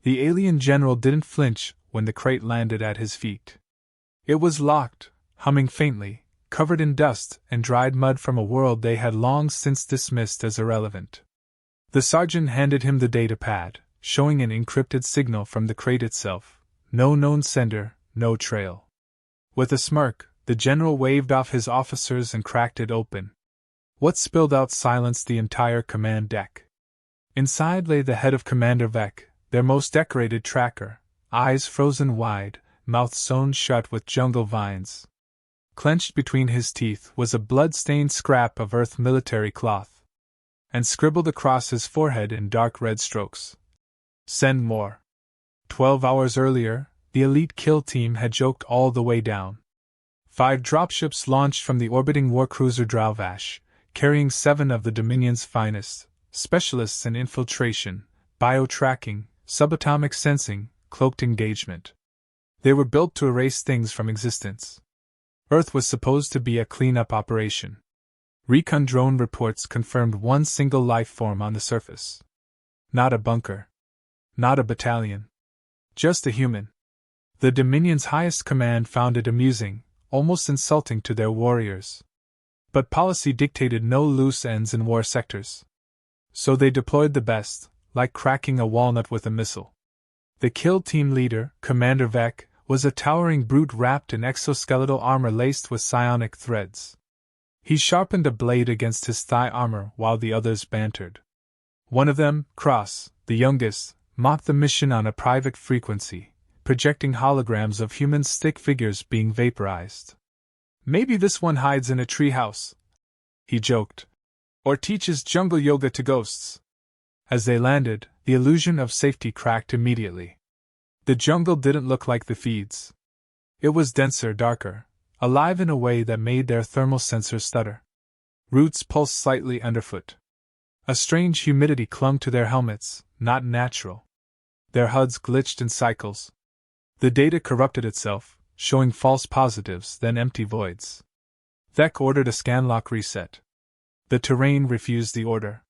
The alien general didn't flinch when the crate landed at his feet. It was locked, humming faintly, covered in dust and dried mud from a world they had long since dismissed as irrelevant. The sergeant handed him the data pad, showing an encrypted signal from the crate itself. No known sender, no trail. With a smirk, the general waved off his officers and cracked it open. What spilled out silenced the entire command deck. Inside lay the head of Commander Vec, their most decorated tracker, eyes frozen wide, mouth sewn shut with jungle vines. Clenched between his teeth was a blood-stained scrap of Earth military cloth, and scribbled across his forehead in dark red strokes. Send more. 12 hours earlier, the elite kill team had joked all the way down. 5 dropships launched from the orbiting warcruiser Drauvash, carrying 7 of the Dominion's finest, specialists in infiltration, bio-tracking, subatomic sensing, cloaked engagement. They were built to erase things from existence. Earth was supposed to be a cleanup operation. Recon drone reports confirmed one single life form on the surface. Not a bunker. Not a battalion. Just a human. The Dominion's highest command found it amusing, almost insulting to their warriors. But policy dictated no loose ends in war sectors. So they deployed the best, like cracking a walnut with a missile. The kill team leader, Commander Vec, was a towering brute wrapped in exoskeletal armor laced with psionic threads. He sharpened a blade against his thigh armor while the others bantered. One of them, Cross, the youngest, mocked the mission on a private frequency, projecting holograms of human stick figures being vaporized. Maybe this one hides in a treehouse, he joked, or teaches jungle yoga to ghosts. As they landed, the illusion of safety cracked immediately. The jungle didn't look like the feeds. It was denser, darker, alive in a way that made their thermal sensors stutter. Roots pulsed slightly underfoot. A strange humidity clung to their helmets, not natural. Their HUDs glitched in cycles. The data corrupted itself, showing false positives, then empty voids. Vec ordered a scanlock reset. The terrain refused the order.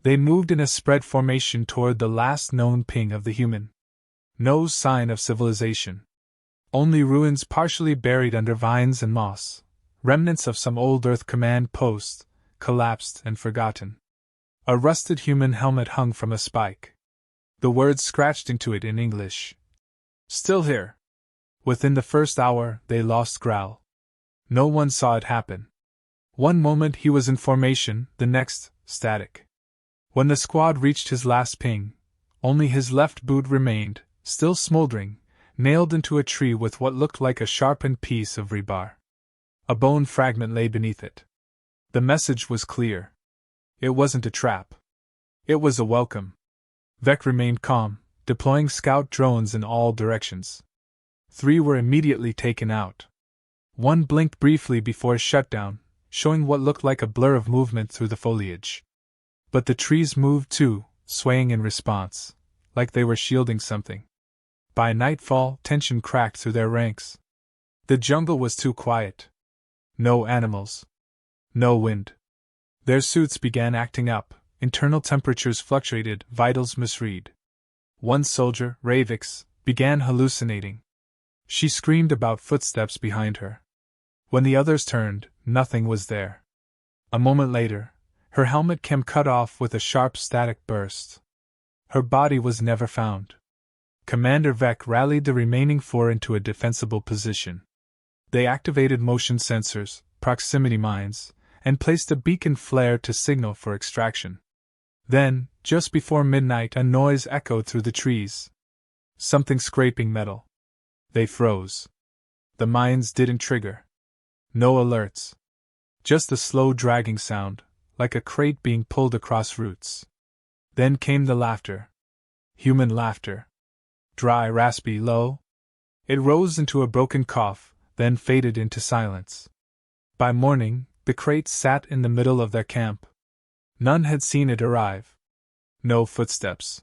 They moved in a spread formation toward the last known ping of the human. No sign of civilization. Only ruins partially buried under vines and moss, remnants of some old Earth command post, collapsed and forgotten. A rusted human helmet hung from a spike. The words scratched into it in English. Still here. Within the first hour, they lost Growl. No one saw it happen. One moment he was in formation, the next, static. When the squad reached his last ping, only his left boot remained, still smoldering, nailed into a tree with what looked like a sharpened piece of rebar. A bone fragment lay beneath it. The message was clear. It wasn't a trap. It was a welcome. Vec remained calm, deploying scout drones in all directions. 3 were immediately taken out. One blinked briefly before shutdown, showing what looked like a blur of movement through the foliage. But the trees moved too, swaying in response, like they were shielding something. By nightfall, tension cracked through their ranks. The jungle was too quiet. No animals. No wind. Their suits began acting up, internal temperatures fluctuated, vitals misread. One soldier, Ravix, began hallucinating. She screamed about footsteps behind her. When the others turned, nothing was there. A moment later, her helmet came cut off with a sharp static burst. Her body was never found. Commander Vec rallied the remaining 4 into a defensible position. They activated motion sensors, proximity mines, and placed a beacon flare to signal for extraction. Then, just before midnight, a noise echoed through the trees. Something scraping metal. They froze. The mines didn't trigger. No alerts. Just a slow dragging sound, like a crate being pulled across roots. Then came the laughter. Human laughter. Dry, raspy, low. It rose into a broken cough, then faded into silence. By morning, the crate sat in the middle of their camp. None had seen it arrive. No footsteps.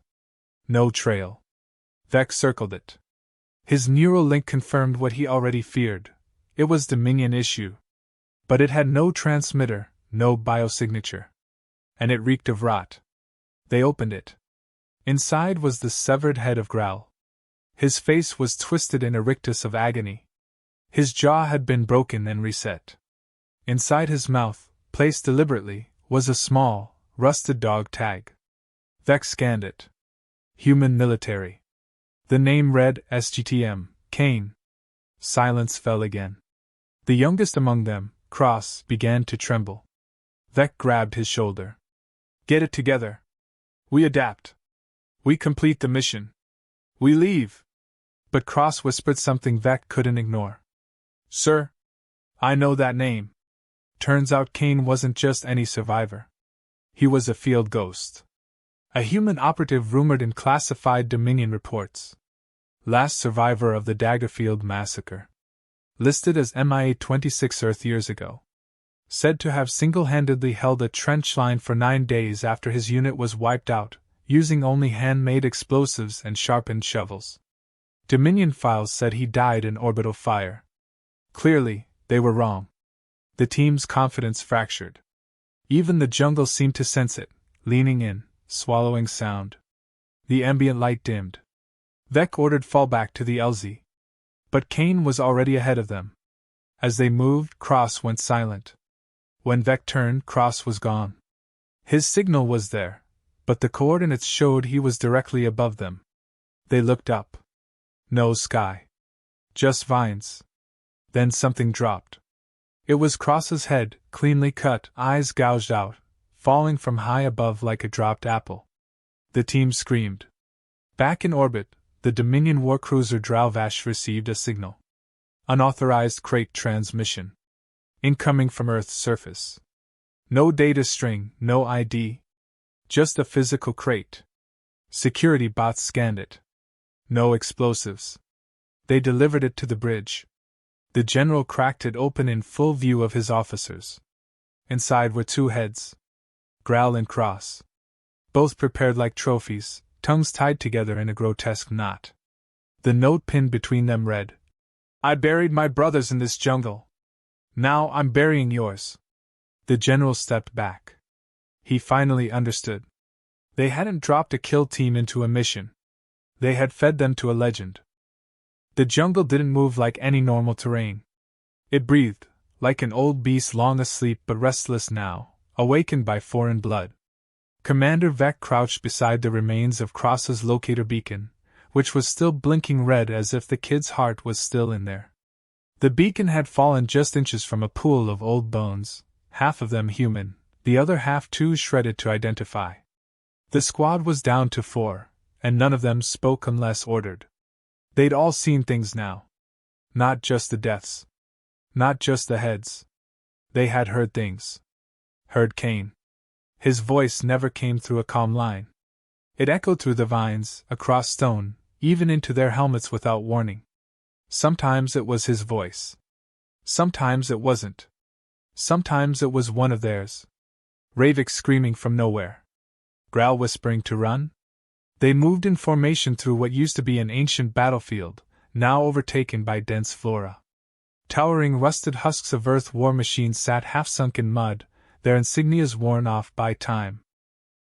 No trail. Vec circled it. His neural link confirmed what he already feared. It was Dominion issue. But it had no transmitter, no biosignature. And it reeked of rot. They opened it. Inside was the severed head of Growl. His face was twisted in a rictus of agony. His jaw had been broken and reset. Inside his mouth, placed deliberately, was a small, rusted dog tag. Vex scanned it. Human military. The name read SGTM, Kane. Silence fell again. The youngest among them, Cross, began to tremble. Vec grabbed his shoulder. Get it together. We adapt. We complete the mission. We leave. But Cross whispered something Vec couldn't ignore. Sir? I know that name. Turns out Kane wasn't just any survivor. He was a field ghost. A human operative rumored in classified Dominion reports. Last survivor of the Daggerfield massacre. Listed as MIA 26 Earth years ago. Said to have single-handedly held a trench line for 9 days after his unit was wiped out, using only handmade explosives and sharpened shovels. Dominion files said he died in orbital fire. Clearly, they were wrong. The team's confidence fractured. Even the jungle seemed to sense it, leaning in, swallowing sound. The ambient light dimmed. Vec ordered fallback to the LZ. But Kane was already ahead of them. As they moved, Cross went silent. When Vec turned, Cross was gone. His signal was there, but the coordinates showed he was directly above them. They looked up. No sky. Just vines. Then something dropped. It was Cross's head, cleanly cut, eyes gouged out, falling from high above like a dropped apple. The team screamed. Back in orbit, the Dominion warcruiser Dralvash received a signal. Unauthorized crate transmission. Incoming from Earth's surface. No data string, no ID. Just a physical crate. Security bots scanned it. No explosives. They delivered it to the bridge. The general cracked it open in full view of his officers. Inside were 2 heads. Growl and Cross. Both prepared like trophies, tongues tied together in a grotesque knot. The note pinned between them read, I buried my brothers in this jungle. Now I'm burying yours. The general stepped back. He finally understood. They hadn't dropped a kill team into a mission. They had fed them to a legend. The jungle didn't move like any normal terrain. It breathed, like an old beast long asleep but restless now, awakened by foreign blood. Commander Vec crouched beside the remains of Cross's locator beacon, which was still blinking red as if the kid's heart was still in there. The beacon had fallen just inches from a pool of old bones, half of them human, the other half too shredded to identify. The squad was down to 4, and none of them spoke unless ordered. They'd all seen things now. Not just the deaths. Not just the heads. They had heard things. Heard Kane. His voice never came through a calm line. It echoed through the vines, across stone, even into their helmets without warning. Sometimes it was his voice. Sometimes it wasn't. Sometimes it was one of theirs. Ravik screaming from nowhere. Growl whispering to run. They moved in formation through what used to be an ancient battlefield, now overtaken by dense flora. Towering rusted husks of Earth war machines sat half-sunk in mud, their insignias worn off by time.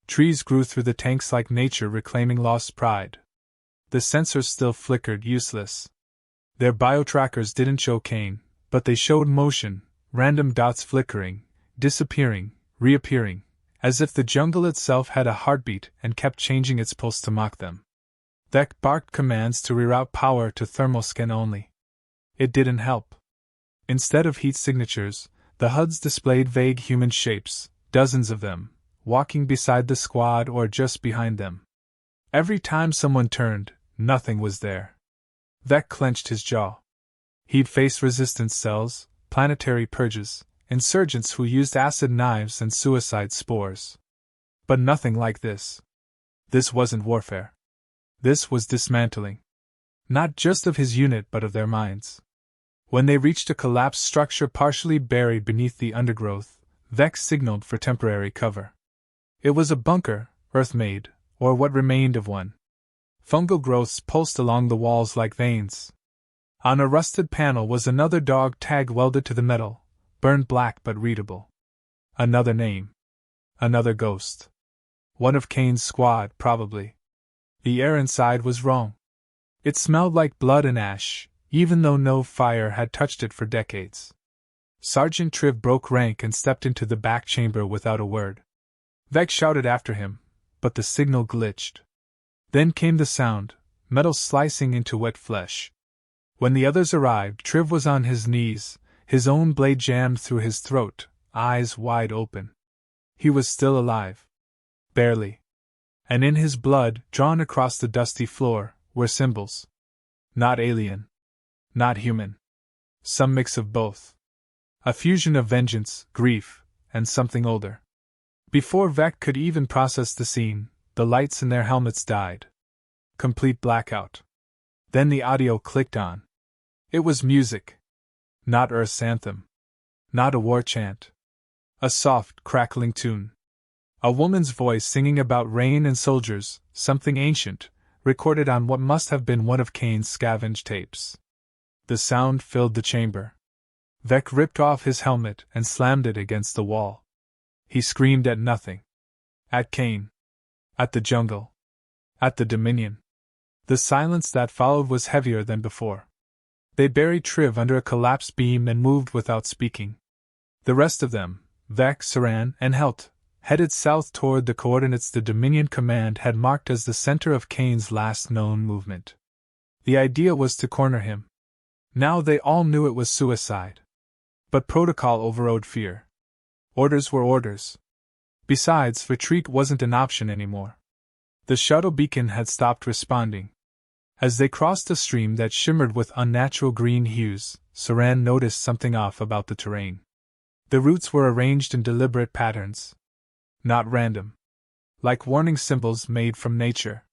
Trees grew through the tanks like nature reclaiming lost pride. The sensors still flickered useless. Their biotrackers didn't show Kane, but they showed motion, random dots flickering, disappearing, reappearing, as if the jungle itself had a heartbeat and kept changing its pulse to mock them. Vec barked commands to reroute power to thermal scan only. It didn't help. Instead of heat signatures, the HUDs displayed vague human shapes, dozens of them, walking beside the squad or just behind them. Every time someone turned, nothing was there. Vec clenched his jaw. He'd faced resistance cells, planetary purges, insurgents who used acid knives and suicide spores. But nothing like this. This wasn't warfare. This was dismantling. Not just of his unit but of their minds. When they reached a collapsed structure partially buried beneath the undergrowth, Vec signaled for temporary cover. It was a bunker, earth-made, or what remained of one. Fungal growths pulsed along the walls like veins. On a rusted panel was another dog tag welded to the metal, burned black but readable. Another name. Another ghost. One of Kane's squad, probably. The air inside was wrong. It smelled like blood and ash, even though no fire had touched it for decades. Sergeant Triv broke rank and stepped into the back chamber without a word. Vec shouted after him, but the signal glitched. Then came the sound, metal slicing into wet flesh. When the others arrived, Triv was on his knees, his own blade jammed through his throat, eyes wide open. He was still alive. Barely. And in his blood, drawn across the dusty floor, were symbols. Not alien. Not human. Some mix of both. A fusion of vengeance, grief, and something older. Before Vec could even process the scene, the lights in their helmets died. Complete blackout. Then the audio clicked on. It was music. Not Earth's anthem. Not a war chant. A soft, crackling tune. A woman's voice singing about rain and soldiers, something ancient, recorded on what must have been one of Kane's scavenged tapes. The sound filled the chamber. Vec ripped off his helmet and slammed it against the wall. He screamed at nothing. At Kane. At the jungle. At the Dominion. The silence that followed was heavier than before. They buried Triv under a collapsed beam and moved without speaking. The rest of them, Vec, Saran, and Helt, headed south toward the coordinates the Dominion Command had marked as the center of Kane's last known movement. The idea was to corner him. Now they all knew it was suicide. But protocol overrode fear. Orders were orders. Besides, retreat wasn't an option anymore. The shuttle beacon had stopped responding. As they crossed a stream that shimmered with unnatural green hues, Saran noticed something off about the terrain. The routes were arranged in deliberate patterns. Not random. Like warning symbols made from nature.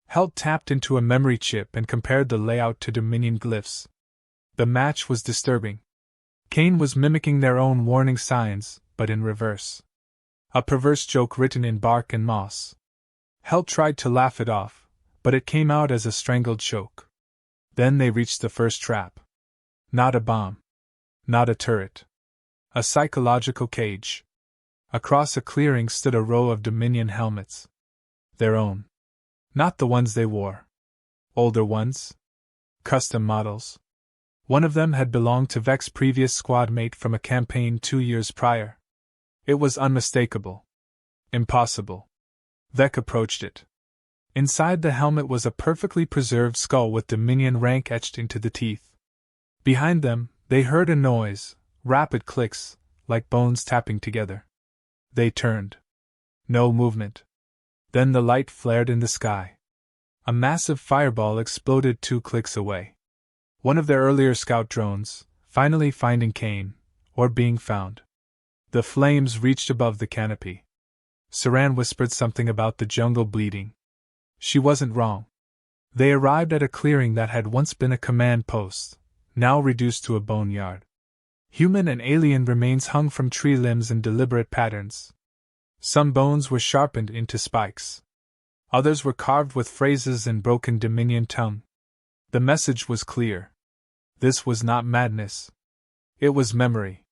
Helt tapped into a memory chip and compared the layout to Dominion glyphs. The match was disturbing. Kane was mimicking their own warning signs, but in reverse. A perverse joke written in bark and moss. Helt tried to laugh it off, but it came out as a strangled choke. Then they reached the first trap. Not a bomb. Not a turret. A psychological cage. Across a clearing stood a row of Dominion helmets. Their own. Not the ones they wore. Older ones. Custom models. One of them had belonged to Vec's previous squad mate from a campaign 2 years prior. It was unmistakable. Impossible. Vec approached it. Inside the helmet was a perfectly preserved skull with Dominion rank etched into the teeth. Behind them, they heard a noise, rapid clicks, like bones tapping together. They turned. No movement. Then the light flared in the sky. A massive fireball exploded 2 clicks away. One of their earlier scout drones, finally finding Kane, or being found. The flames reached above the canopy. Saran whispered something about the jungle bleeding. She wasn't wrong. They arrived at a clearing that had once been a command post, now reduced to a boneyard. Human and alien remains hung from tree limbs in deliberate patterns. Some bones were sharpened into spikes. Others were carved with phrases in broken Dominion tongue. The message was clear. This was not madness. It was memory.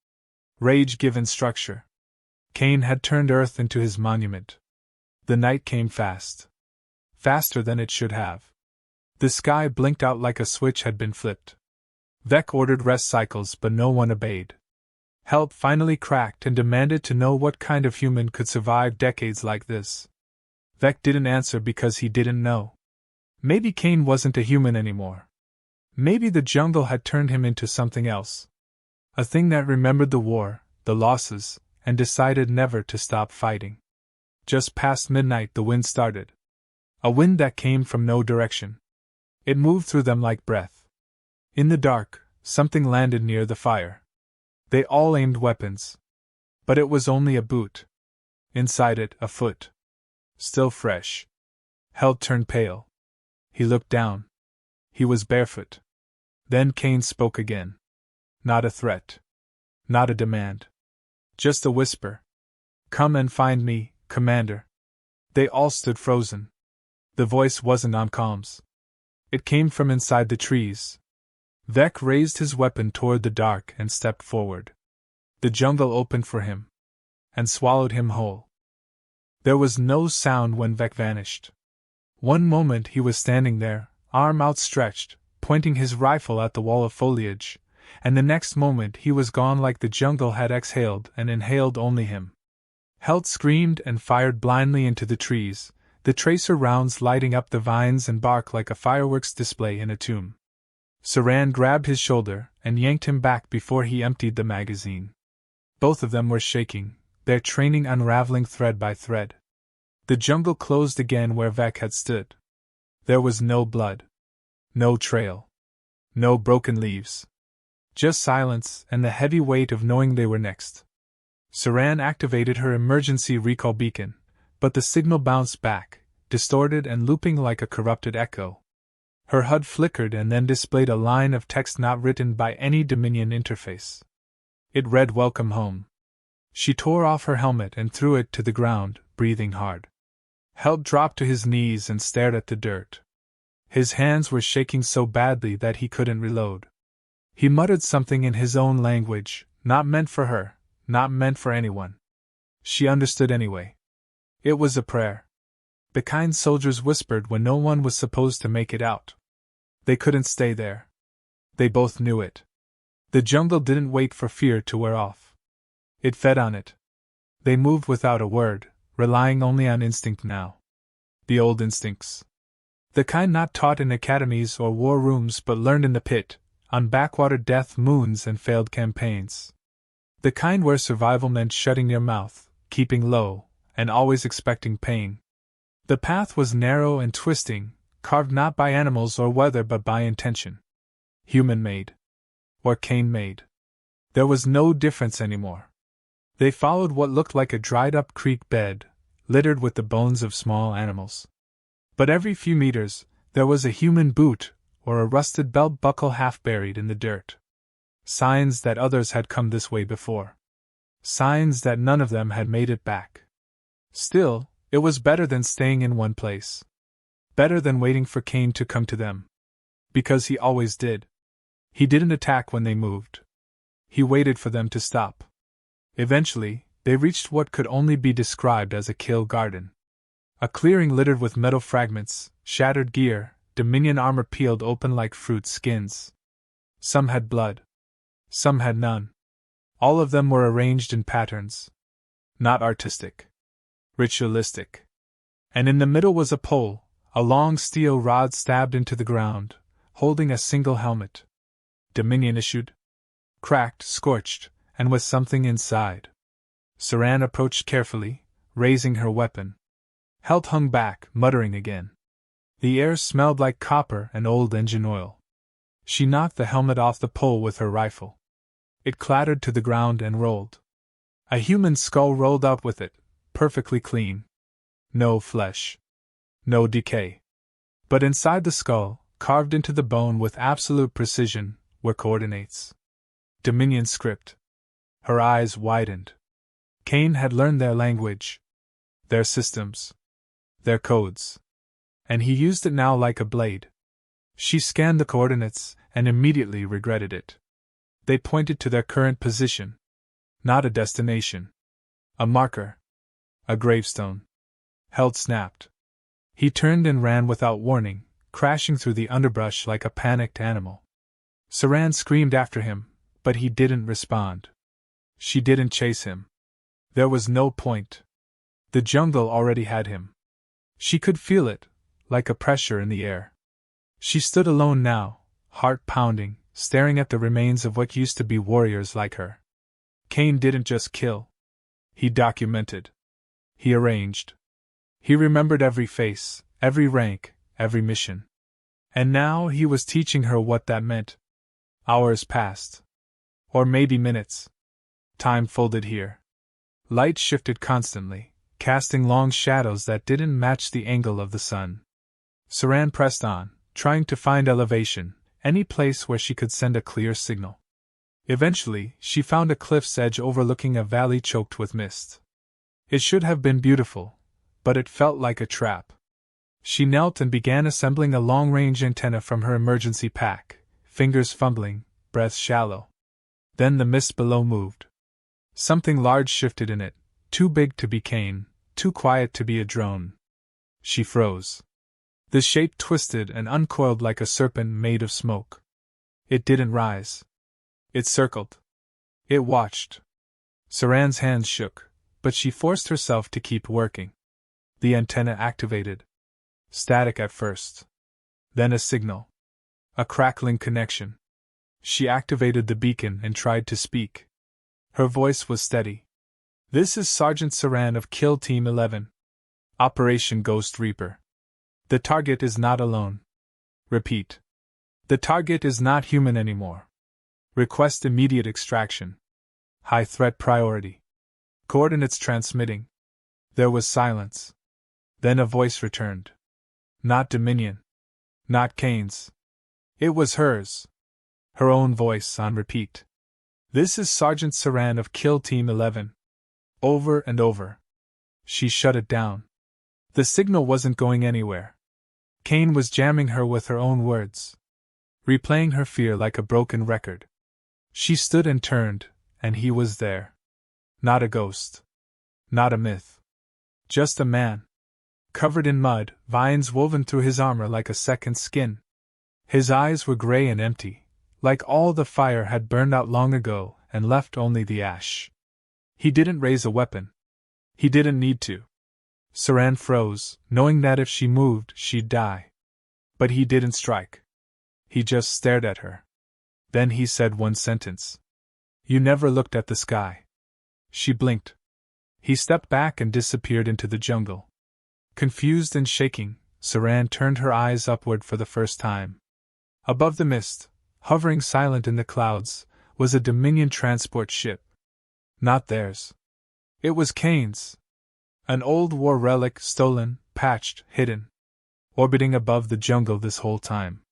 Rage given structure. Kane had turned Earth into his monument. The night came fast. Faster than it should have. The sky blinked out like a switch had been flipped. Vec ordered rest cycles, but no one obeyed. Help finally cracked and demanded to know what kind of human could survive decades like this. Vec didn't answer because he didn't know. Maybe Kane wasn't a human anymore. Maybe the jungle had turned him into something else. A thing that remembered the war, the losses, and decided never to stop fighting. Just past midnight the wind started. A wind that came from no direction. It moved through them like breath. In the dark, something landed near the fire. They all aimed weapons. But it was only a boot. Inside it, a foot. Still fresh. Held turned pale. He looked down. He was barefoot. Then Kane spoke again. Not a threat. Not a demand. Just a whisper. Come and find me, Commander. They all stood frozen. The voice wasn't on comms. It came from inside the trees. Vec raised his weapon toward the dark and stepped forward. The jungle opened for him. And swallowed him whole. There was no sound when Vec vanished. One moment he was standing there, arm outstretched, pointing his rifle at the wall of foliage, and the next moment he was gone like the jungle had exhaled and inhaled only him. Helt screamed and fired blindly into the trees, the tracer rounds lighting up the vines and bark like a fireworks display in a tomb. Saran grabbed his shoulder and yanked him back before he emptied the magazine. Both of them were shaking, their training unraveling thread by thread. The jungle closed again where Vec had stood. There was no blood. No trail. No broken leaves. Just silence and the heavy weight of knowing they were next. Saran activated her emergency recall beacon, but the signal bounced back, distorted and looping like a corrupted echo. Her HUD flickered and then displayed a line of text not written by any Dominion interface. It read "Welcome home." She tore off her helmet and threw it to the ground, breathing hard. Helt dropped to his knees and stared at the dirt. His hands were shaking so badly that he couldn't reload. He muttered something in his own language, not meant for her, not meant for anyone. She understood anyway. It was a prayer. The kind soldiers whispered when no one was supposed to make it out. They couldn't stay there. They both knew it. The jungle didn't wait for fear to wear off. It fed on it. They moved without a word, relying only on instinct now. The old instincts. The kind not taught in academies or war rooms but learned in the pit, on backwater death moons and failed campaigns. The kind where survival meant shutting your mouth, keeping low, and always expecting pain. The path was narrow and twisting, carved not by animals or weather but by intention. Human-made. Or Cain-made. There was no difference anymore. They followed what looked like a dried-up creek bed, littered with the bones of small animals. But every few meters, there was a human boot, or a rusted belt buckle half buried in the dirt. Signs that others had come this way before. Signs that none of them had made it back. Still, it was better than staying in one place. Better than waiting for Cain to come to them. Because he always did. He didn't attack when they moved. He waited for them to stop. Eventually, they reached what could only be described as a kill garden. A clearing littered with metal fragments, shattered gear, Dominion armor peeled open like fruit skins. Some had blood. Some had none. All of them were arranged in patterns. Not artistic. Ritualistic. And in the middle was a pole, a long steel rod stabbed into the ground, holding a single helmet. Dominion issued. Cracked, scorched, and with something inside. Saran approached carefully, raising her weapon. Helt hung back, muttering again. The air smelled like copper and old engine oil. She knocked the helmet off the pole with her rifle. It clattered to the ground and rolled. A human skull rolled up with it, perfectly clean. No flesh. No decay. But inside the skull, carved into the bone with absolute precision, were coordinates. Dominion script. Her eyes widened. Cain had learned their language. Their systems. Their codes. And he used it now like a blade. She scanned the coordinates and immediately regretted it. They pointed to their current position. Not a destination. A marker. A gravestone. Helt snapped. He turned and ran without warning, crashing through the underbrush like a panicked animal. Saran screamed after him, but he didn't respond. She didn't chase him. There was no point. The jungle already had him. She could feel it, like a pressure in the air. She stood alone now, heart pounding, staring at the remains of what used to be warriors like her. Cain didn't just kill. He documented. He arranged. He remembered every face, every rank, every mission. And now he was teaching her what that meant. Hours passed. Or maybe minutes. Time folded here. Light shifted constantly, casting long shadows that didn't match the angle of the sun. Saran pressed on, trying to find elevation, any place where she could send a clear signal. Eventually, she found a cliff's edge overlooking a valley choked with mist. It should have been beautiful, but it felt like a trap. She knelt and began assembling a long-range antenna from her emergency pack, fingers fumbling, breath shallow. Then the mist below moved. Something large shifted in it, too big to be Cain, too quiet to be a drone. She froze. The shape twisted and uncoiled like a serpent made of smoke. It didn't rise. It circled. It watched. Saran's hands shook, but she forced herself to keep working. The antenna activated. Static at first. Then a signal. A crackling connection. She activated the beacon and tried to speak. Her voice was steady. "This is Sergeant Saran of Kill Team 11. Operation Ghost Reaper. The target is not alone. Repeat. The target is not human anymore. Request immediate extraction. High threat priority. Coordinates transmitting." There was silence. Then a voice returned. Not Dominion. Not Kane's. It was hers. Her own voice on repeat. "This is Sergeant Saran of Kill Team 11. Over and over." She shut it down. The signal wasn't going anywhere. Kane was jamming her with her own words, replaying her fear like a broken record. She stood and turned, and he was there. Not a ghost. Not a myth. Just a man. Covered in mud, vines woven through his armor like a second skin. His eyes were gray and empty, like all the fire had burned out long ago and left only the ash. He didn't raise a weapon. He didn't need to. Saran froze, knowing that if she moved, she'd die. But he didn't strike. He just stared at her. Then he said one sentence. "You never looked at the sky." She blinked. He stepped back and disappeared into the jungle. Confused and shaking, Saran turned her eyes upward for the first time. Above the mist, hovering silent in the clouds, was a Dominion transport ship. Not theirs. It was Kane's. An old war relic, stolen, patched, hidden. Orbiting above the jungle this whole time.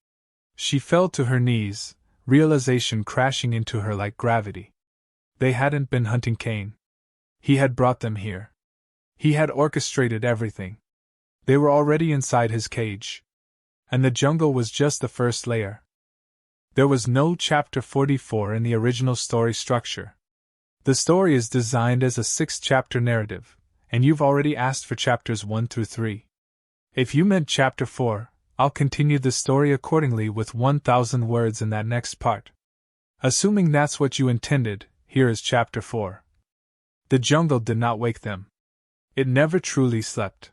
She fell to her knees, realization crashing into her like gravity. They hadn't been hunting Kane. He had brought them here. He had orchestrated everything. They were already inside his cage. And the jungle was just the first layer. There was no Chapter 44 in the original story structure. The story is designed as a 6-chapter narrative, and you've already asked for chapters 1 through 3. If you meant Chapter 4, I'll continue the story accordingly with 1,000 words in that next part. Assuming that's what you intended, here is Chapter 4. The jungle did not wake them. It never truly slept.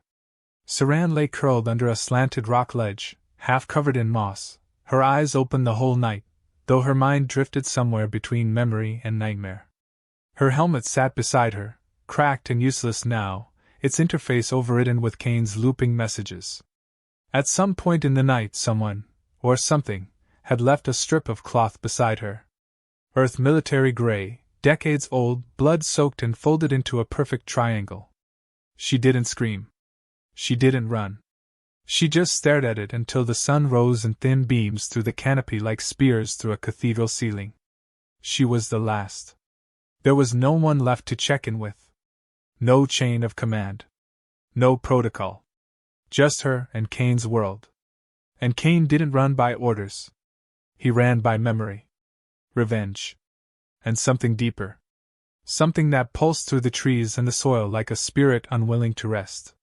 Saran lay curled under a slanted rock ledge, half covered in moss, her eyes open the whole night, though her mind drifted somewhere between memory and nightmare. Her helmet sat beside her, cracked and useless now, its interface overridden with Kane's looping messages. At some point in the night someone, or something, had left a strip of cloth beside her. Earth military gray, decades old, blood-soaked and folded into a perfect triangle. She didn't scream. She didn't run. She just stared at it until the sun rose in thin beams through the canopy like spears through a cathedral ceiling. She was the last. There was no one left to check in with. No chain of command. No protocol. Just her and Kane's world. And Kane didn't run by orders. He ran by memory. Revenge. And something deeper. Something that pulsed through the trees and the soil like a spirit unwilling to rest.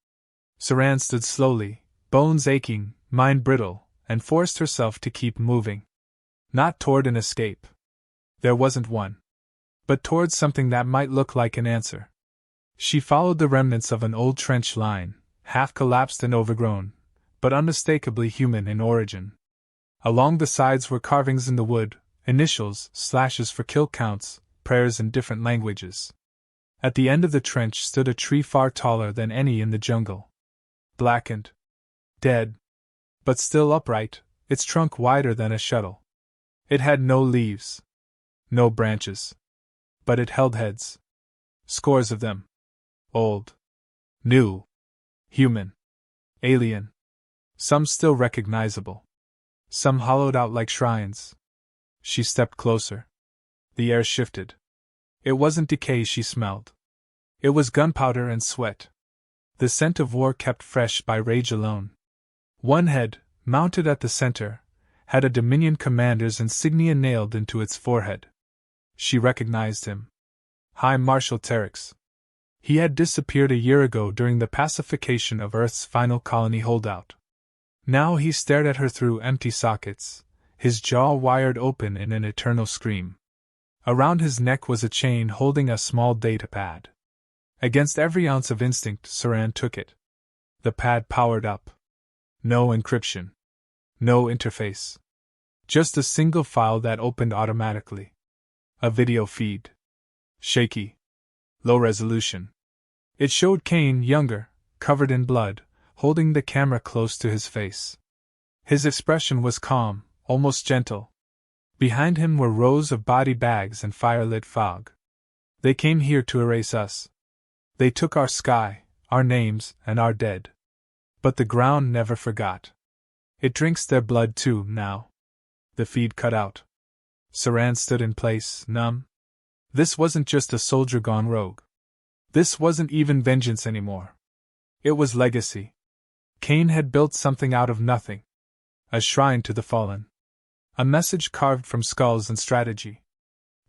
Saran stood slowly, bones aching, mind brittle, and forced herself to keep moving. Not toward an escape. There wasn't one. But towards something that might look like an answer. She followed the remnants of an old trench line, half collapsed and overgrown, but unmistakably human in origin. Along the sides were carvings in the wood, initials, slashes for kill counts, prayers in different languages. At the end of the trench stood a tree far taller than any in the jungle. Blackened. Dead. But still upright, its trunk wider than a shuttle. It had no leaves. No branches. But it held heads. Scores of them. Old. New. Human. Alien. Some still recognizable. Some hollowed out like shrines. She stepped closer. The air shifted. It wasn't decay she smelled. It was gunpowder and sweat. The scent of war kept fresh by rage alone. One head, mounted at the center, had a Dominion commander's insignia nailed into its forehead. She recognized him. High Marshal Terex. He had disappeared a year ago during the pacification of Earth's final colony holdout. Now he stared at her through empty sockets, his jaw wired open in an eternal scream. Around his neck was a chain holding a small data pad. Against every ounce of instinct, Saran took it. The pad powered up. No encryption. No interface. Just a single file that opened automatically. A video feed. Shaky. Low resolution. It showed Kane, younger, covered in blood, holding the camera close to his face. His expression was calm, almost gentle. Behind him were rows of body bags and fire-lit fog. They came here to erase us. They took our sky, our names, and our dead. But the ground never forgot. It drinks their blood too, now. The feed cut out. Saran stood in place, numb. This wasn't just a soldier gone rogue. This wasn't even vengeance anymore. It was legacy. Kane had built something out of nothing. A shrine to the fallen. A message carved from skulls and strategy.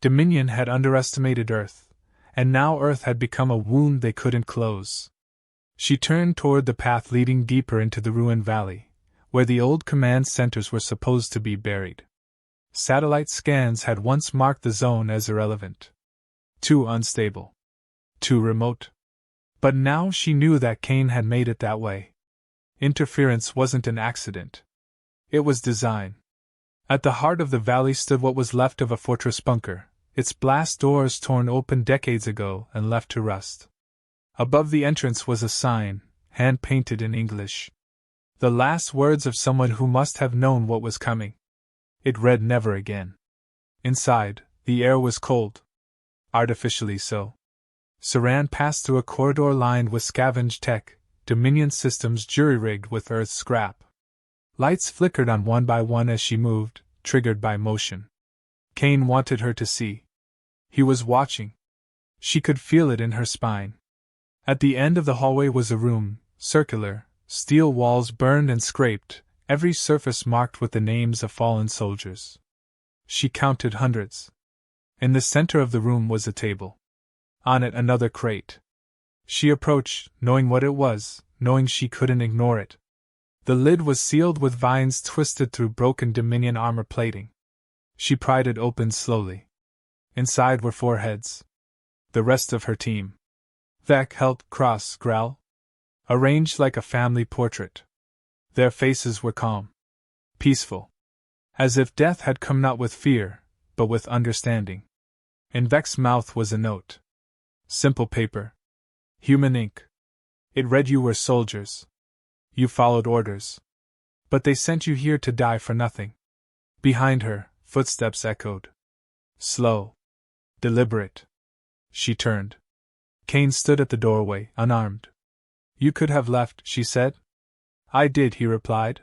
Dominion had underestimated Earth, and now Earth had become a wound they couldn't close. She turned toward the path leading deeper into the ruined valley, where the old command centers were supposed to be buried. Satellite scans had once marked the zone as irrelevant. Too unstable. Too remote. But now she knew that Kane had made it that way. Interference wasn't an accident. It was design. At the heart of the valley stood what was left of a fortress bunker, its blast doors torn open decades ago and left to rust. Above the entrance was a sign, hand-painted in English. The last words of someone who must have known what was coming. It read never again. Inside, the air was cold. Artificially so. Saran passed through a corridor lined with scavenged tech, Dominion systems jury-rigged with Earth's scrap. Lights flickered on one by one as she moved, triggered by motion. Kane wanted her to see. He was watching. She could feel it in her spine. At the end of the hallway was a room, circular, steel walls burned and scraped, every surface marked with the names of fallen soldiers. She counted hundreds. In the center of the room was a table. On it another crate. She approached, knowing what it was, knowing she couldn't ignore it. The lid was sealed with vines twisted through broken Dominion armor plating. She pried it open slowly. Inside were 4 heads. The rest of her team. Vec helped cross Grell. Arranged like a family portrait. Their faces were calm. Peaceful. As if death had come not with fear, but with understanding. In Vec's mouth was a note. Simple paper. Human ink. It read you were soldiers. You followed orders. But they sent you here to die for nothing. Behind her, footsteps echoed. Slow. Deliberate. She turned. Kane stood at the doorway, unarmed. You could have left, she said. I did, he replied.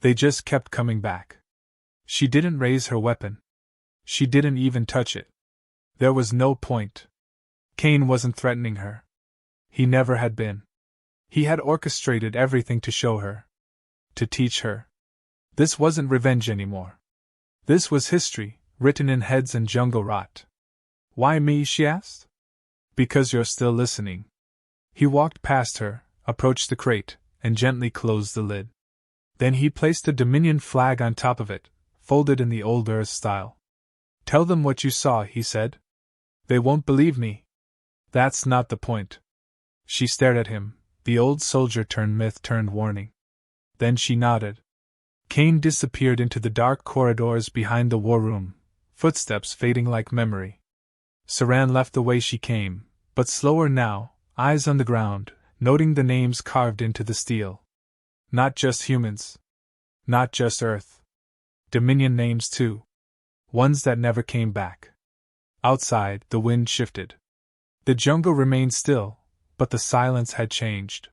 They just kept coming back. She didn't raise her weapon. She didn't even touch it. There was no point. Kane wasn't threatening her. He never had been. He had orchestrated everything to show her. To teach her. This wasn't revenge anymore. This was history, written in heads and jungle rot. Why me, she asked. Because you're still listening. He walked past her, approached the crate, and gently closed the lid. Then he placed a Dominion flag on top of it, folded in the old Earth style. Tell them what you saw, he said. They won't believe me. That's not the point. She stared at him, the old soldier turned myth turned warning. Then she nodded. Kane disappeared into the dark corridors behind the war room, footsteps fading like memory. Saran left the way she came, but slower now, eyes on the ground, noting the names carved into the steel. Not just humans. Not just Earth. Dominion names too. Ones that never came back. Outside, the wind shifted. The jungle remained still, but the silence had changed.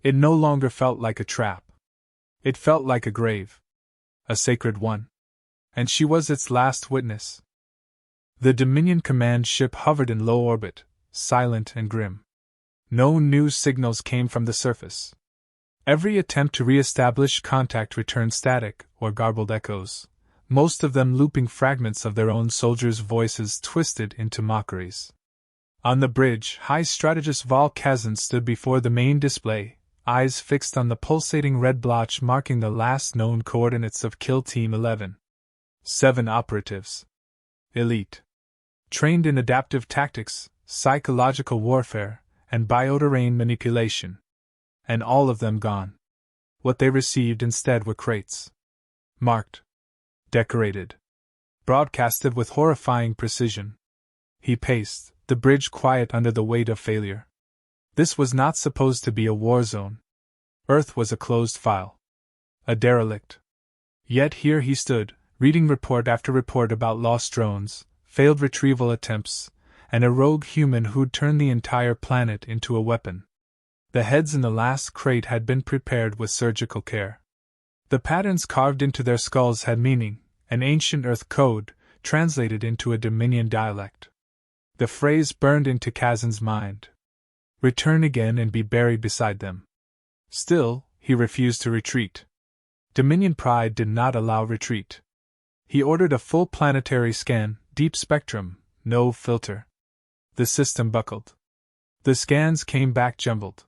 It no longer felt like a trap. It felt like a grave. A sacred one. And she was its last witness. The Dominion command ship hovered in low orbit, silent and grim. No news signals came from the surface. Every attempt to re-establish contact returned static or garbled echoes, most of them looping fragments of their own soldiers' voices twisted into mockeries. On the bridge, High Strategist Val Kazan stood before the main display, eyes fixed on the pulsating red blotch marking the last known coordinates of Kill Team 11. 7 operatives. Elite. Trained in adaptive tactics, psychological warfare, and bioterrain manipulation. And all of them gone. What they received instead were crates. Marked. Decorated. Broadcasted with horrifying precision. He paced, the bridge quiet under the weight of failure. This was not supposed to be a war zone. Earth was a closed file. A derelict. Yet here he stood, reading report after report about lost drones, failed retrieval attempts, and a rogue human who'd turned the entire planet into a weapon. The heads in the last crate had been prepared with surgical care. The patterns carved into their skulls had meaning, an ancient Earth code, translated into a Dominion dialect. The phrase burned into Kazan's mind. Return again and be buried beside them. Still, he refused to retreat. Dominion pride did not allow retreat. He ordered a full planetary scan, deep spectrum, no filter. The system buckled. The scans came back jumbled.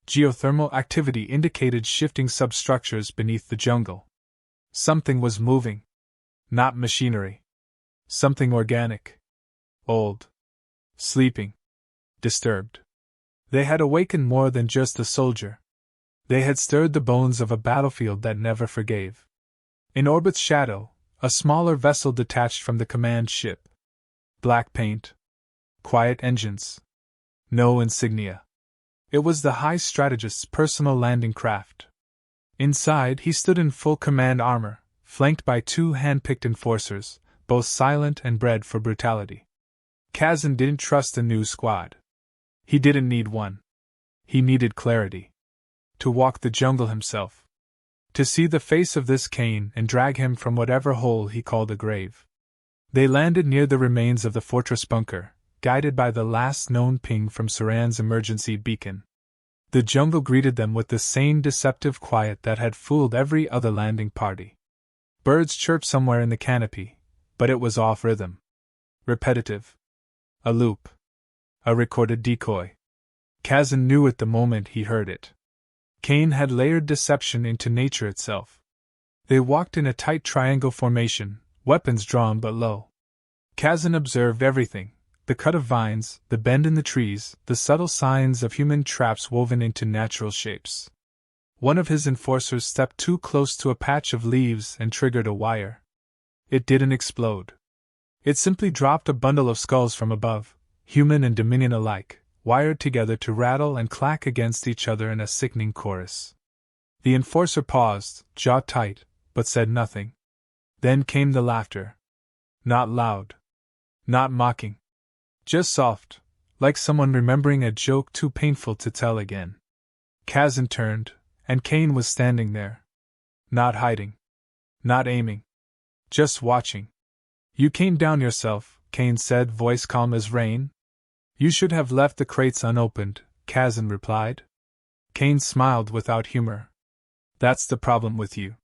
Geothermal activity indicated shifting substructures beneath the jungle. Something was moving. Not machinery. Something organic. Old. Sleeping. Disturbed. They had awakened more than just a soldier. They had stirred the bones of a battlefield that never forgave. In orbit's shadow, a smaller vessel detached from the command ship. Black paint. Quiet engines. No insignia. It was the High Strategist's personal landing craft. Inside, he stood in full command armor, flanked by 2 hand-picked enforcers, both silent and bred for brutality. Kazan didn't trust a new squad. He didn't need one. He needed clarity. To walk the jungle himself. To see the face of this Kane and drag him from whatever hole he called a grave. They landed near the remains of the fortress bunker, guided by the last known ping from Saran's emergency beacon. The jungle greeted them with the same deceptive quiet that had fooled every other landing party. Birds chirped somewhere in the canopy, but it was off rhythm. Repetitive. A loop. A recorded decoy. Kazan knew it the moment he heard it. Kane had layered deception into nature itself. They walked in a tight triangle formation, weapons drawn but low. Kazan observed everything. The cut of vines, the bend in the trees, the subtle signs of human traps woven into natural shapes. One of his enforcers stepped too close to a patch of leaves and triggered a wire. It didn't explode. It simply dropped a bundle of skulls from above, human and Dominion alike, wired together to rattle and clack against each other in a sickening chorus. The enforcer paused, jaw tight, but said nothing. Then came the laughter. Not loud. Not mocking. Just soft, like someone remembering a joke too painful to tell again. Kazan turned, and Kane was standing there. Not hiding. Not aiming. Just watching. You came down yourself, Kane said, voice calm as rain. You should have left the crates unopened, Kazan replied. Kane smiled without humor. That's the problem with you.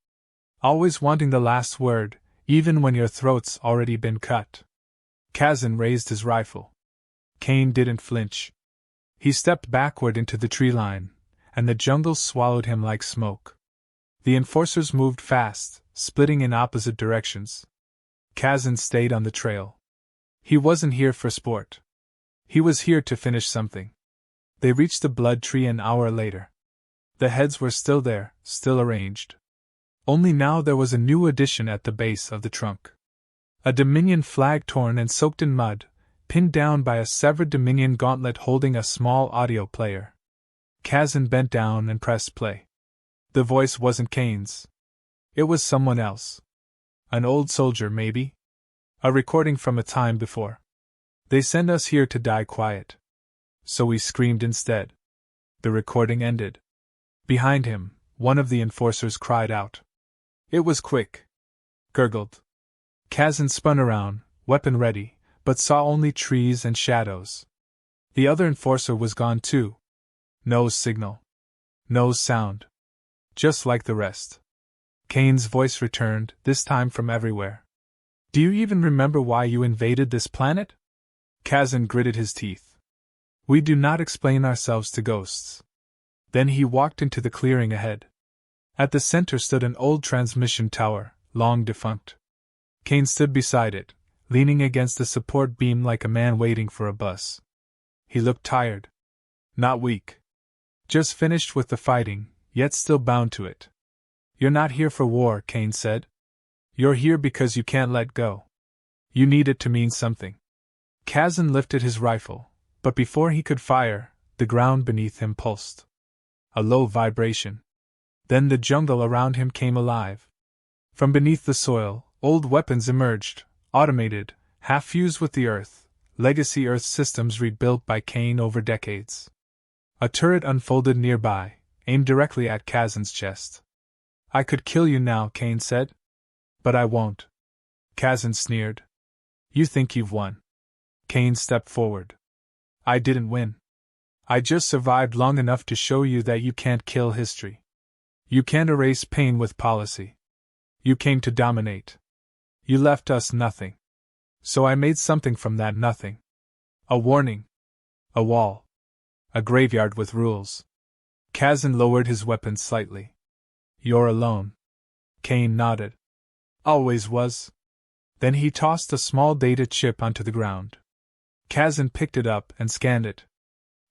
Always wanting the last word, even when your throat's already been cut. Kazan raised his rifle. Kane didn't flinch. He stepped backward into the tree line, and the jungle swallowed him like smoke. The enforcers moved fast, splitting in opposite directions. Kazan stayed on the trail. He wasn't here for sport. He was here to finish something. They reached the blood tree an hour later. The heads were still there, still arranged. Only now there was a new addition at the base of the trunk. A Dominion flag torn and soaked in mud, pinned down by a severed Dominion gauntlet holding a small audio player. Kazan bent down and pressed play. The voice wasn't Kane's. It was someone else. An old soldier, maybe? A recording from a time before. They send us here to die quiet. So we screamed instead. The recording ended. Behind him, one of the enforcers cried out. It was quick. Gurgled. Kazan spun around, weapon ready, but saw only trees and shadows. The other enforcer was gone too. No signal. No sound. Just like the rest. Kane's voice returned, this time from everywhere. Do you even remember why you invaded this planet? Kazan gritted his teeth. We do not explain ourselves to ghosts. Then he walked into the clearing ahead. At the center stood an old transmission tower, long defunct. Kane stood beside it, leaning against the support beam like a man waiting for a bus. He looked tired. Not weak. Just finished with the fighting, yet still bound to it. "You're not here for war," Kane said. "You're here because you can't let go. You need it to mean something." Kazan lifted his rifle, but before he could fire, the ground beneath him pulsed. A low vibration. Then the jungle around him came alive. From beneath the soil, old weapons emerged, automated, half fused with the earth, legacy Earth systems rebuilt by Kane over decades. A turret unfolded nearby, aimed directly at Kazan's chest. "I could kill you now," Kane said. "But I won't." Kazan sneered. "You think you've won." Kane stepped forward. "I didn't win. I just survived long enough to show you that you can't kill history. You can't erase pain with policy. You came to dominate. You left us nothing. So I made something from that nothing. A warning. A wall. A graveyard with rules." Kazan lowered his weapon slightly. "You're alone." Kane nodded. "Always was." Then he tossed a small data chip onto the ground. Kazan picked it up and scanned it.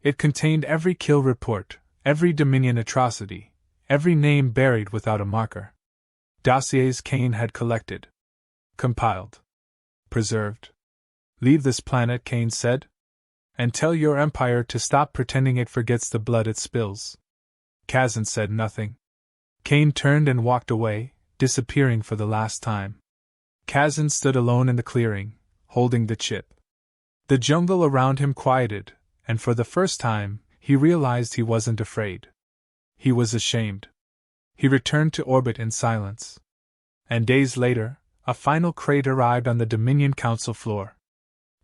It contained every kill report, every Dominion atrocity, every name buried without a marker. Dossiers Kane had collected. Compiled. Preserved. "Leave this planet," Kane said. "And tell your empire to stop pretending it forgets the blood it spills." Kazan said nothing. Kane turned and walked away, disappearing for the last time. Kazan stood alone in the clearing, holding the chip. The jungle around him quieted, and for the first time, he realized he wasn't afraid. He was ashamed. He returned to orbit in silence. And days later, a final crate arrived on the Dominion Council floor.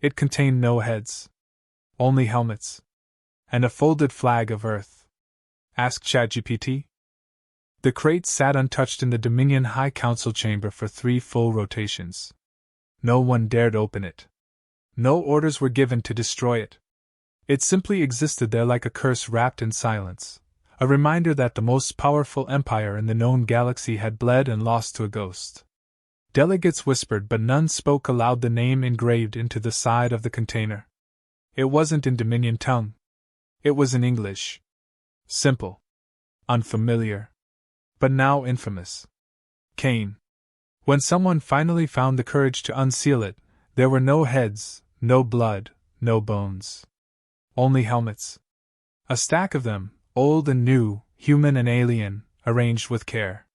It contained no heads. Only helmets. And a folded flag of Earth. Ask ChatGPT. The crate sat untouched in the Dominion High Council chamber for 3 full rotations. No one dared open it. No orders were given to destroy it. It simply existed there like a curse wrapped in silence, a reminder that the most powerful empire in the known galaxy had bled and lost to a ghost. Delegates whispered, but none spoke aloud the name engraved into the side of the container. It wasn't in Dominion tongue. It was in English. Simple. Unfamiliar. But now infamous. Kane. When someone finally found the courage to unseal it, there were no heads, no blood, no bones. Only helmets. A stack of them, old and new, human and alien, arranged with care.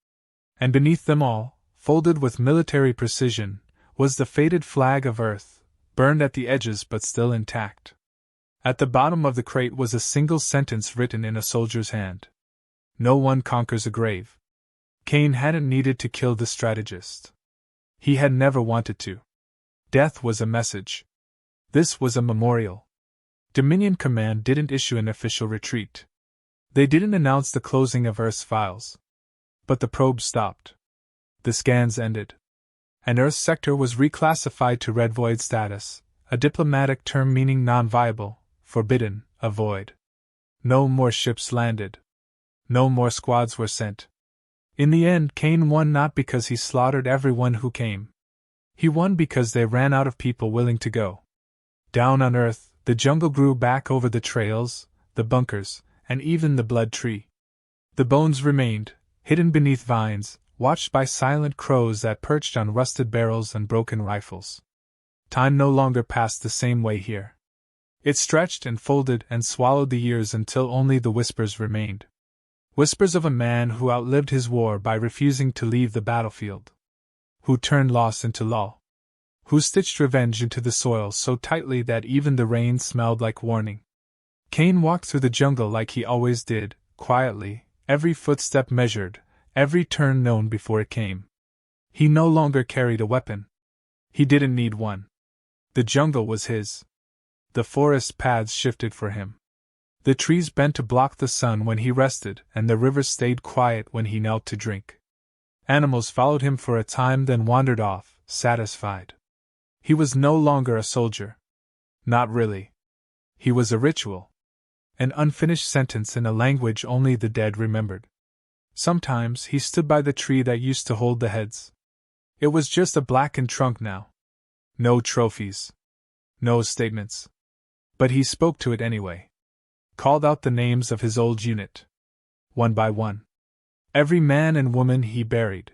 And beneath them all, folded with military precision, was the faded flag of Earth, burned at the edges but still intact. At the bottom of the crate was a single sentence written in a soldier's hand. "No one conquers a grave." Kane hadn't needed to kill the strategist. He had never wanted to. Death was a message. This was a memorial. Dominion Command didn't issue an official retreat. They didn't announce the closing of Earth's files. But the probe stopped. The scans ended. And Earth's sector was reclassified to red void status, a diplomatic term meaning non-viable, forbidden, a void. No more ships landed. No more squads were sent. In the end, Kane won not because he slaughtered everyone who came. He won because they ran out of people willing to go. Down on Earth, the jungle grew back over the trails, the bunkers, and even the blood tree. The bones remained, hidden beneath vines, watched by silent crows that perched on rusted barrels and broken rifles. Time no longer passed the same way here. It stretched and folded and swallowed the years until only the whispers remained. Whispers of a man who outlived his war by refusing to leave the battlefield. Who turned loss into law. Who stitched revenge into the soil so tightly that even the rain smelled like warning. Kane walked through the jungle like he always did, quietly, every footstep measured, every turn known before it came. He no longer carried a weapon. He didn't need one. The jungle was his. The forest paths shifted for him. The trees bent to block the sun when he rested, and the river stayed quiet when he knelt to drink. Animals followed him for a time, then wandered off, satisfied. He was no longer a soldier. Not really. He was a ritual. an unfinished sentence in a language only the dead remembered. Sometimes he stood by the tree that used to hold the heads. It was just a blackened trunk now. No trophies. No statements. But he spoke to it anyway. Called out the names of his old unit. One by one. Every man and woman he buried.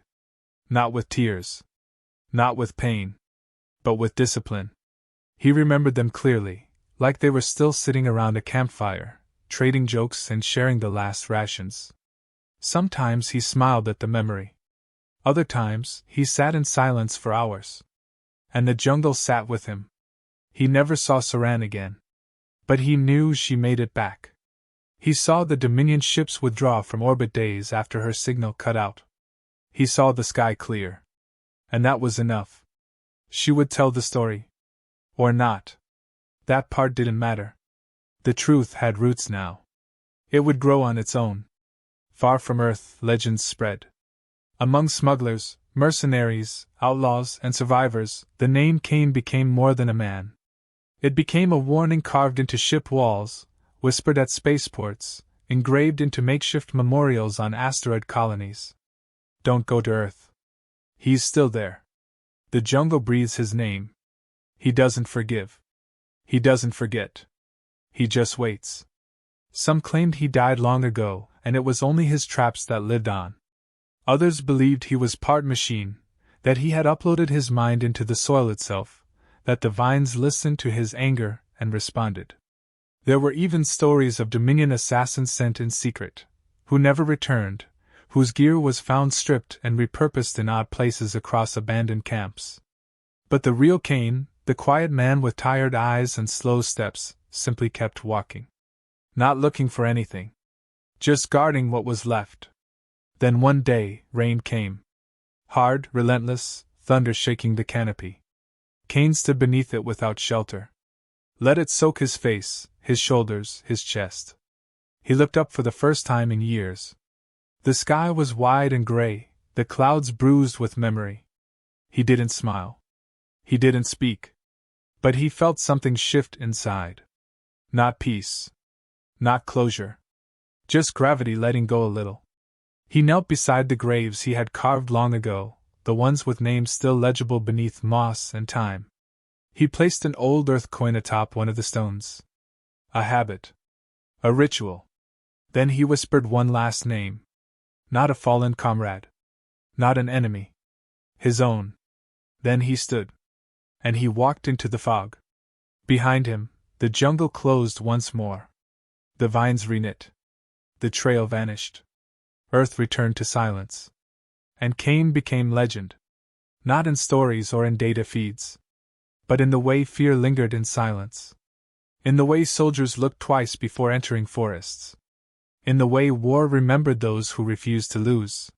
Not with tears. Not with pain. But with discipline. He remembered them clearly, like they were still sitting around a campfire, trading jokes and sharing the last rations. Sometimes he smiled at the memory. Other times, he sat in silence for hours. And the jungle sat with him. He never saw Saran again. But he knew she made it back. He saw the Dominion ships withdraw from orbit days after her signal cut out. He saw the sky clear. And that was enough. She would tell the story. Or not. That part didn't matter. The truth had roots now. It would grow on its own. Far from Earth, legends spread. Among smugglers, mercenaries, outlaws, and survivors, the name Cain became more than a man. It became a warning carved into ship walls, whispered at spaceports, engraved into makeshift memorials on asteroid colonies. Don't go to Earth. He's still there. The jungle breathes his name. He doesn't forgive. He doesn't forget. He just waits. Some claimed he died long ago, and it was only his traps that lived on. Others believed he was part machine, that he had uploaded his mind into the soil itself, that the vines listened to his anger and responded. There were even stories of Dominion assassins sent in secret, who never returned, whose gear was found stripped and repurposed in odd places across abandoned camps. But the real Cain, the quiet man with tired eyes and slow steps, simply kept walking. Not looking for anything. Just guarding what was left. Then one day, rain came. Hard, relentless, thunder shaking the canopy. Cain stood beneath it without shelter. Let it soak his face, his shoulders, his chest. He looked up for the first time in years. The sky was wide and gray, the clouds bruised with memory. He didn't smile. He didn't speak. But he felt something shift inside. Not peace. Not closure. Just gravity letting go a little. He knelt beside the graves he had carved long ago, the ones with names still legible beneath moss and time. He placed an old earth coin atop one of the stones. A habit. A ritual. Then he whispered one last name. Not a fallen comrade. Not an enemy. His own. Then he stood. And he walked into the fog. Behind him, the jungle closed once more. The vines reknit. The trail vanished. Earth returned to silence. And Cain became legend. Not in stories or in data feeds. But in the way fear lingered in silence. In the way soldiers looked twice before entering forests. In the way war remembered those who refused to lose.